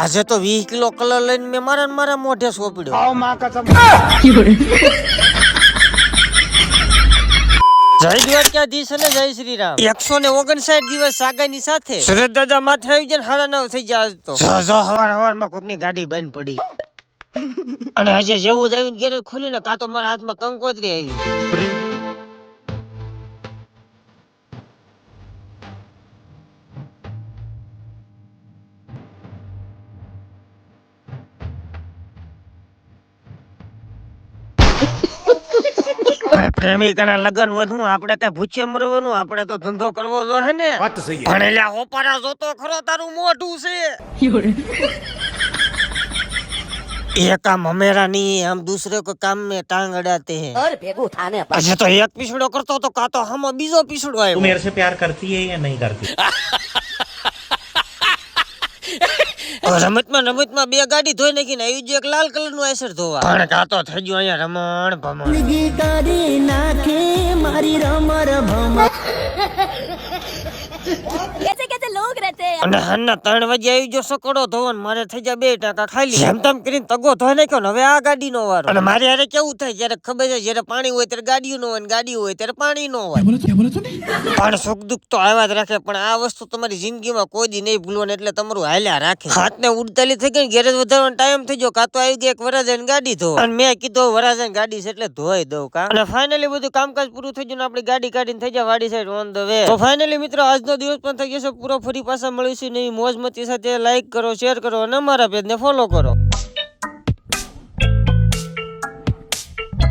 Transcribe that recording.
આજે તો 20 kilo colour લઈને મેં મારા મોઢે સોંપડ્યો. आओ माँ कसम। જય દ્વારકાધીશ અને જય શ્રી રામ. 159 દિવસ સાગાની સાથે સુરત દાદા માથે આવી જાય 9:30 થઈ જાય. આજ તો હવારમાં કોકની ગાડી બંધ પડી અને હજે જેવું જ આવીને ઘેર ખોલીને કાં તો મારા હાથમાં કંકોત્રી આવી. પ્રેમિકાના લગન વધુ આપણે કઈ ભૂચે મરવાનું, આપણે તો ધંધો કરવો જોઈએ ને. बात सही है। ભણેલા હોપારા જોતો ખરો તારું મોઢું છે. एक काम हमेरा नहीं, हम दूसरे को काम में टांग अड़ाते हैं. और भेगू थाने पर अच्छा तो एक पीछड़ो करतो तो का तो हम बीजो पीछड़ो आयो. तू मेरे से प्यार करती है या नहीं करती? રમતમાં બે ગાડી ધોઈ નાખીને આવી જો એક લાલ કલર નું આઈસર ધોવા. પણ કા તો થઈ ગયું અહીંયા રમણ ભમણ. कैसे कैसे लोग रहते हैं। અને હાલના 3 વાગે આવી જો સકડો ધોવાનું, મારે થઈ જાય 2 ટકા ખાલી. જેમ તેમ કરીને તગો ધોઈ નાખ્યો ને હવે આ ગાડી નો વારો. અને મારે હારે કેવું થાય, જયારે ખબર છે જયારે પાણી હોય ત્યારે ગાડીઓ નો હોય ને ગાડી હોય ત્યારે પાણી નો હોય. પણ સુખ દુઃખ તો આવ્યા જ રાખે, પણ આ વસ્તુ તમારી જિંદગીમાં કોઈ દી નહીં ભૂલવાની, એટલે તમારું હાલ્યા રાખે. હાથને ઉડતાલી થઈ ગઈ, ગેરેજ વધારવાનો ટાઈમ થઈ ગયો, કાં તો આવી ગઈ એક વરાજાની ગાડી ધોવા. અને મેં કીધું વરાજાની ગાડી છે એટલે ધોઈ દઉં કા. અને ફાઇનલી બધું કામકાજ પૂરું થઈ ગયું ને આપણી ગાડી કાઢીને થઈ જાય વાડી સાઈડ ઓન ધ વે. તો ફાઇનલી મિત્રો આજનો દિવસ પણ થઈ ગયો છે પૂરો. ફરી પાછા મળીશું નવી મોજ મસ્તી સાથે. લાઈક કરો, શેર કરો અને અમારા પેજને ફોલો કરો.